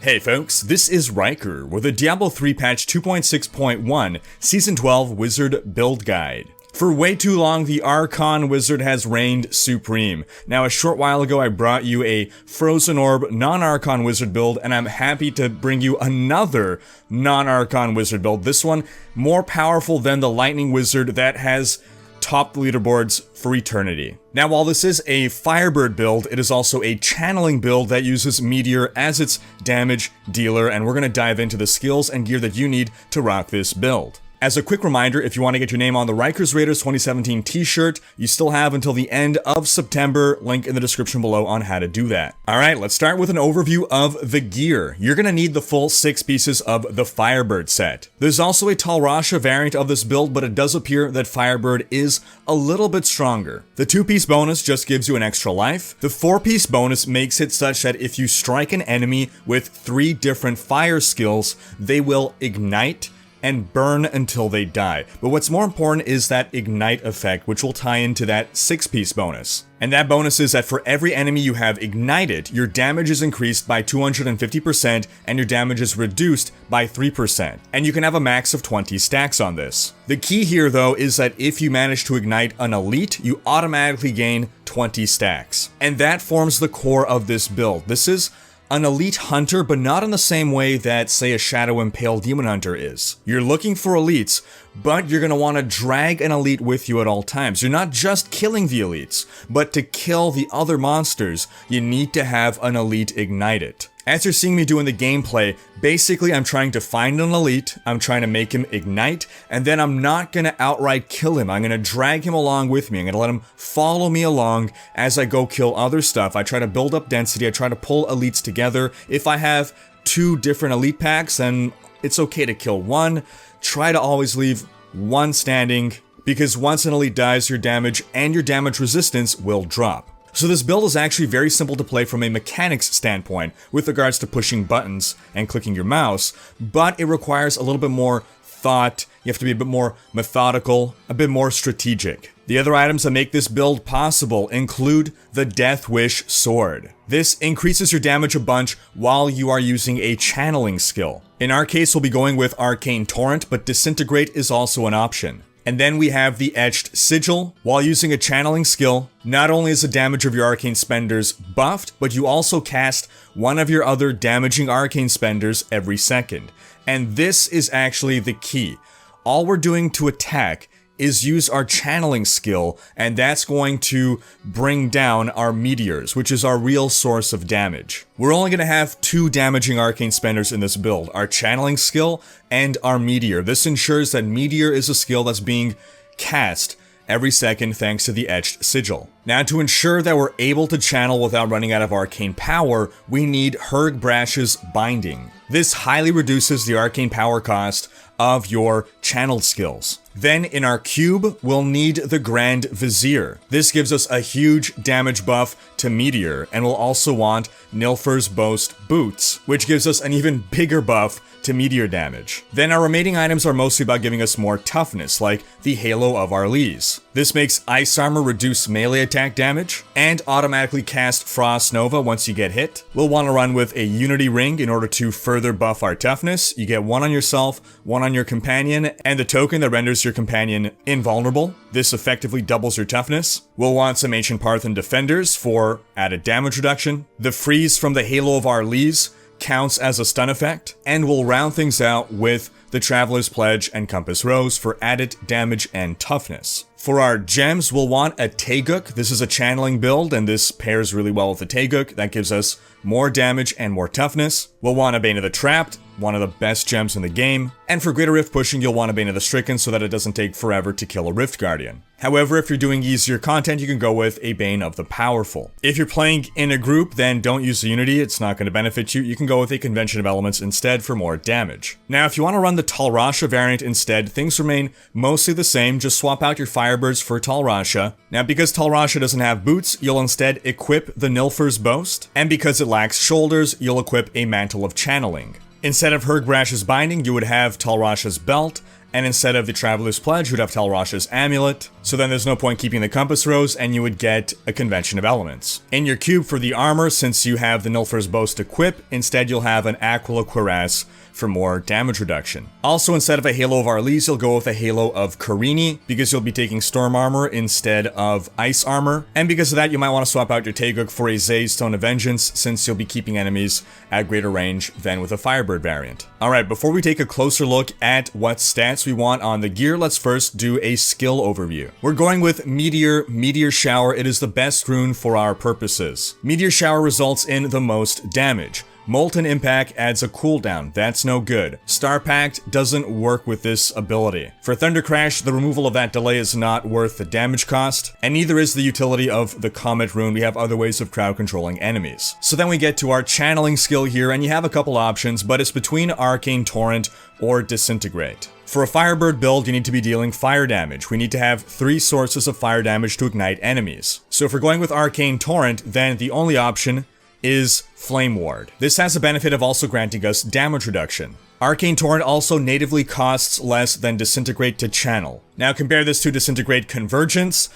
Hey folks, this is Rhykker with a Diablo 3 patch 2.6.1 Season 12 Wizard Build Guide. For way too long, the Archon Wizard has reigned supreme. Now, a short while ago, I brought you a Frozen Orb non-Archon Wizard build, and I'm happy to bring you another non-Archon Wizard build. This one, more powerful than the Lightning Wizard that has topped the leaderboards for eternity. Now, while this is a Firebird build, it is also a channeling build that uses Meteor as its damage dealer, and we're going to dive into the skills and gear that you need to rock this build. As a quick reminder, if you want to get your name on the Rikers Raiders 2017 t-shirt, you still have until the end of September, link in the description below on how to do that. Alright, let's start with an overview of the gear. You're going to need the full 6 pieces of the Firebird set. There's also a Tal Rasha variant of this build, but it does appear that Firebird is a little bit stronger. The 2-piece bonus just gives you an extra life. The 4-piece bonus makes it such that if you strike an enemy with 3 different fire skills, they will ignite and burn until they die. But what's more important is that ignite effect, which will tie into that 6-piece bonus. And that bonus is that for every enemy you have ignited, your damage is increased by 250% and your damage is reduced by 3%. And you can have a max of 20 stacks on this. The key here though is that if you manage to ignite an elite, you automatically gain 20 stacks. And that forms the core of this build. This is an elite hunter, but not in the same way that, say, a Shadow Impale Demon Hunter is. You're looking for elites, but you're going to want to drag an elite with you at all times. You're not just killing the elites, but to kill the other monsters, you need to have an elite ignited. As you're seeing me doing the gameplay, basically I'm trying to find an elite, I'm trying to make him ignite, and then I'm not going to outright kill him. I'm going to drag him along with me. I'm going to let him follow me along as I go kill other stuff. I try to build up density, I try to pull elites together. If I have 2 different elite packs, then it's okay to kill one. Try to always leave one standing, because once an elite dies, your damage and your damage resistance will drop. So this build is actually very simple to play from a mechanics standpoint with regards to pushing buttons and clicking your mouse, but it requires a little bit more thought. You have to be a bit more methodical, a bit more strategic. The other items that make this build possible include the Death Wish Sword. This increases your damage a bunch while you are using a channeling skill. In our case, we'll be going with Arcane Torrent, but Disintegrate is also an option. And then we have the Etched Sigil. While using a channeling skill, not only is the damage of your arcane spenders buffed, but you also cast one of your other damaging arcane spenders every second. And this is actually the key. All we're doing to attack is use our channeling skill, and that's going to bring down our meteors, which is our real source of damage. We're only going to have 2 damaging arcane spenders in this build, our channeling skill and our meteor. This ensures that meteor is a skill that's being cast every second thanks to the Etched Sigil. Now, to ensure that we're able to channel without running out of arcane power, we need Hergbrash's Binding. This highly reduces the arcane power cost of your channeled skills. Then in our cube, we'll need the Grand Vizier. This gives us a huge damage buff to Meteor, and we'll also want Nilfr's Boast Boots, which gives us an even bigger buff to Meteor damage. Then our remaining items are mostly about giving us more toughness, like the Halo of Arlese. This makes Ice Armor reduce melee attack damage, and automatically cast Frost Nova once you get hit. We'll want to run with a Unity Ring in order to further buff our toughness. You get 1 on yourself, 1 on your companion, and the token that renders your companion invulnerable. This effectively doubles your toughness. We'll want some Ancient Parthan Defenders for added damage reduction. The Freeze from the Halo of Arlese counts as a stun effect, and we'll round things out with the Traveler's Pledge and Compass Rose for added damage and toughness. For our gems, we'll want a Taeguk. This is a channeling build, and this pairs really well with the Taeguk. That gives us more damage and more toughness. We'll want a Bane of the Trapped, one of the best gems in the game. And for greater rift pushing, you'll want a Bane of the Stricken so that it doesn't take forever to kill a Rift Guardian. However, if you're doing easier content, you can go with a Bane of the Powerful. If you're playing in a group, then don't use the Unity, it's not going to benefit you. You can go with a Convention of Elements instead for more damage. Now, if you want to run the Tal Rasha variant instead, things remain mostly the same, just swap out your Firebirds for Tal Rasha. Now, because Tal Rasha doesn't have boots, you'll instead equip the Nilfr's Boast, and because it lacks shoulders, you'll equip a Mantle of Channeling. Instead of Hergbrash's Binding, you would have Tal Rasha's Belt, and instead of the Traveler's Pledge, you'd have Tal Rasha's Amulet. So then there's no point keeping the compass rose, and you would get a convention of elements. In your cube for the armor, since you have the Nilfgaard's Boast equip, instead you'll have an Aquila Cuirass for more damage reduction. Also, instead of a Halo of Arlese, you'll go with a Halo of Carini, because you'll be taking Storm Armor instead of Ice Armor. And because of that, you might want to swap out your Taeguk for a Zay's Stone of Vengeance, since you'll be keeping enemies at greater range than with a Firebird variant. Alright, before we take a closer look at what stats we want on the gear, let's first do a skill overview. We're going with Meteor Shower. It is the best rune for our purposes. Meteor Shower results in the most damage. Molten Impact adds a cooldown, that's no good. Star Pact doesn't work with this ability. For Thunder Crash, the removal of that delay is not worth the damage cost, and neither is the utility of the Comet rune. We have other ways of crowd controlling enemies. So then we get to our channeling skill here, and you have a couple options, but it's between Arcane Torrent or Disintegrate. For a Firebird build, you need to be dealing fire damage. We need to have 3 sources of fire damage to ignite enemies. So if we're going with Arcane Torrent, then the only option is Flame Ward. This has a benefit of also granting us damage reduction. Arcane Torrent also natively costs less than Disintegrate to channel. Now compare this to Disintegrate Convergence.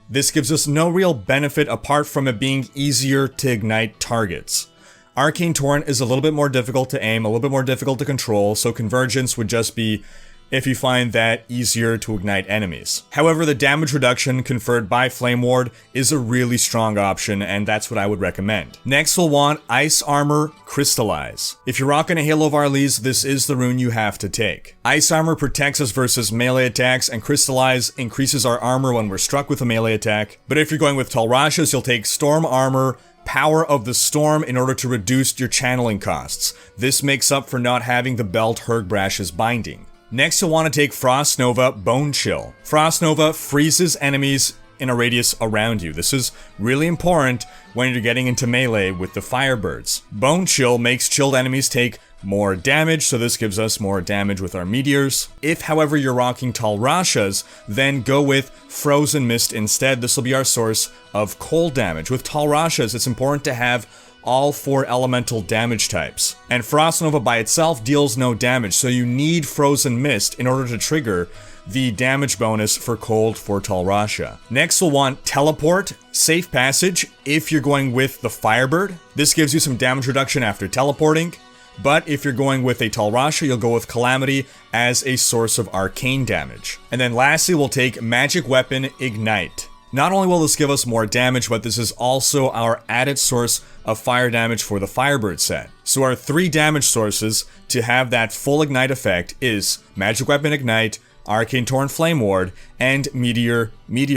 This gives us no real benefit apart from it being easier to ignite targets. Arcane Torrent is a little bit more difficult to aim, a little bit more difficult to control, so Convergence would just be if you find that easier to ignite enemies. However, the damage reduction conferred by Flame Ward is a really strong option, and that's what I would recommend. Next, we'll want Ice Armor Crystallize. If you're rocking a Halo of Arlese, this is the rune you have to take. Ice Armor protects us versus melee attacks, and Crystallize increases our armor when we're struck with a melee attack. But if you're going with Tal Rasha's, you'll take Storm Armor Power of the Storm in order to reduce your channeling costs. This makes up for not having the belt Hergbrash's binding. Next, you'll want to take Frost Nova Bone Chill. Frost Nova freezes enemies in a radius around you. This is really important when you're getting into melee with the Firebirds. Bone Chill makes chilled enemies take more damage, so this gives us more damage with our meteors. If, however, you're rocking Tal Rasha's, then go with Frozen Mist instead. This will be our source of cold damage. With Tal Rasha's, it's important to have all 4 elemental damage types. And Frost Nova by itself deals no damage, so you need Frozen Mist in order to trigger the damage bonus for cold for Tal Rasha. Next, we'll want Teleport, Safe Passage, if you're going with the Firebird. This gives you some damage reduction after teleporting, but if you're going with a Tal Rasha, you'll go with Calamity as a source of arcane damage. And then lastly, we'll take Magic Weapon Ignite. Not only will this give us more damage, but this is also our added source of fire damage for the Firebird set. So our 3 damage sources to have that full ignite effect is Magic Weapon Ignite, Arcane Torrent Flame Ward, and Meteor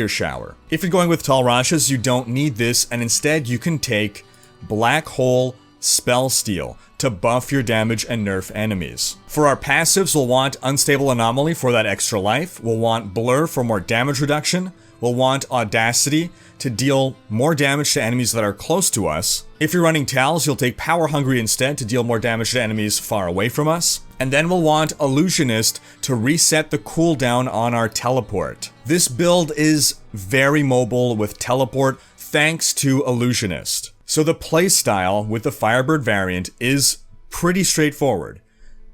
Shower. If you're going with Tal Rasha's, you don't need this, and instead you can take Black Hole Spell Steal to buff your damage and nerf enemies. For our passives, we'll want Unstable Anomaly for that extra life, we'll want Blur for more damage reduction, we'll want Audacity to deal more damage to enemies that are close to us. If you're running Tals, you'll take Power Hungry instead to deal more damage to enemies far away from us. And then we'll want Illusionist to reset the cooldown on our teleport. This build is very mobile with teleport thanks to Illusionist. So the playstyle with the Firebird variant is pretty straightforward.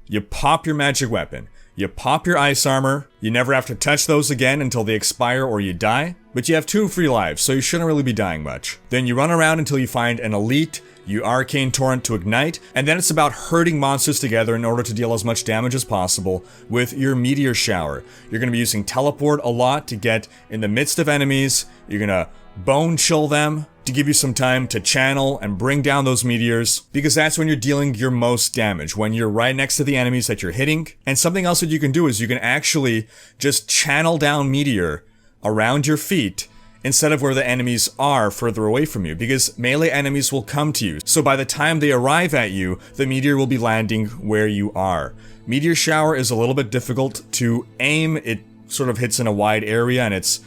You pop your magic weapon, you pop your ice armor, you never have to touch those again until they expire or you die, but you have 2 free lives, so you shouldn't really be dying much. Then you run around until you find an elite, you Arcane Torrent to ignite, and then it's about herding monsters together in order to deal as much damage as possible with your Meteor Shower. You're going to be using Teleport a lot to get in the midst of enemies, you're going to Bone Chill them to give you some time to channel and bring down those meteors, because that's when you're dealing your most damage, when you're right next to the enemies that you're hitting. And something else that you can do is you can actually just channel down meteor around your feet instead of where the enemies are further away from you, because melee enemies will come to you. So by the time they arrive at you, the meteor will be landing where you are. Meteor Shower is a little bit difficult to aim. It sort of hits in a wide area and it's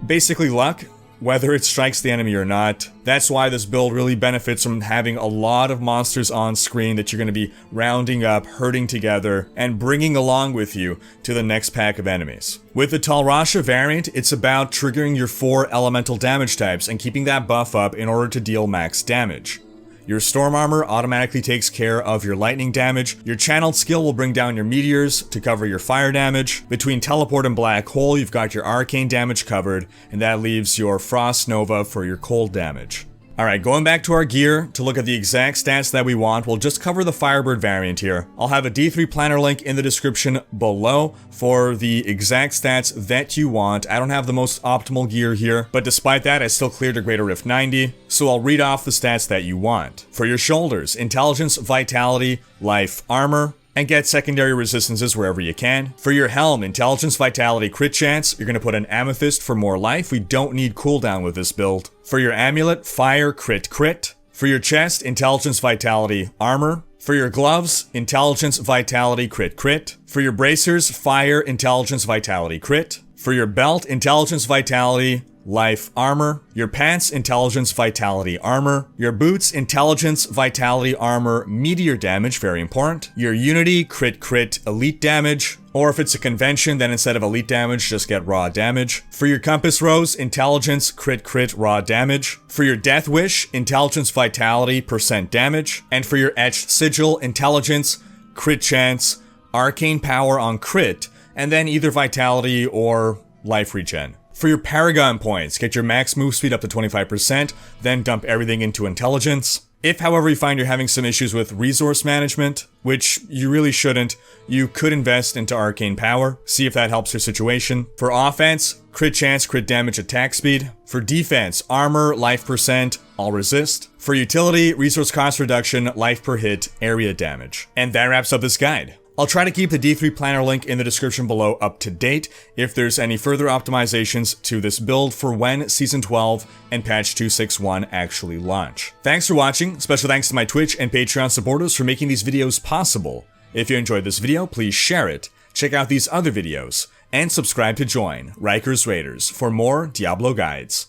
basically luck whether it strikes the enemy or not. That's why this build really benefits from having a lot of monsters on screen that you're going to be rounding up, herding together, and bringing along with you to the next pack of enemies. With the Tal Rasha variant, it's about triggering your 4 elemental damage types and keeping that buff up in order to deal max damage. Your Storm Armor automatically takes care of your lightning damage. Your Channeled skill will bring down your meteors to cover your fire damage. Between Teleport and Black Hole, you've got your arcane damage covered, and that leaves your Frost Nova for your cold damage. Alright, going back to our gear to look at the exact stats that we want, we'll just cover the Firebird variant here. I'll have a D3 planner link in the description below for the exact stats that you want. I don't have the most optimal gear here, but despite that, I still cleared a Greater Rift 90, so I'll read off the stats that you want. For your shoulders, Intelligence, Vitality, Life, Armor, and get secondary resistances wherever you can. For your helm, Intelligence, Vitality, Crit Chance, you're going to put an Amethyst for more life. We don't need cooldown with this build. For your amulet, Fire, Crit, Crit. For your chest, Intelligence, Vitality, Armor. For your gloves, Intelligence, Vitality, Crit, Crit. For your bracers, Fire, Intelligence, Vitality, Crit. For your belt, Intelligence, Vitality, Life, Armor. Your pants, Intelligence, Vitality, Armor. Your boots, Intelligence, Vitality, Armor, Meteor damage, very important. Your Unity, Crit, Crit, Elite damage. Or if it's a convention, then instead of elite damage, just get raw damage. For your compass rose, Intelligence, Crit, Crit, raw damage. For your Death Wish, Intelligence, Vitality, % damage. And for your Etched Sigil, Intelligence, Crit Chance, Arcane Power on crit, and then either Vitality or Life Regen. For your Paragon points, get your max move speed up to 25%, then dump everything into Intelligence. If, however, you find you're having some issues with resource management, which you really shouldn't, you could invest into Arcane Power, see if that helps your situation. For offense, Crit Chance, Crit Damage, Attack Speed. For defense, Armor, Life %, All Resist. For utility, Resource Cost Reduction, Life per hit, Area Damage. And that wraps up this guide. I'll try to keep the D3 planner link in the description below up to date if there's any further optimizations to this build for when Season 12 and Patch 261 actually launch. Thanks for watching. Special thanks to my Twitch and Patreon supporters for making these videos possible. If you enjoyed this video, please share it, check out these other videos, and subscribe to join Rhykker's Raiders for more Diablo guides.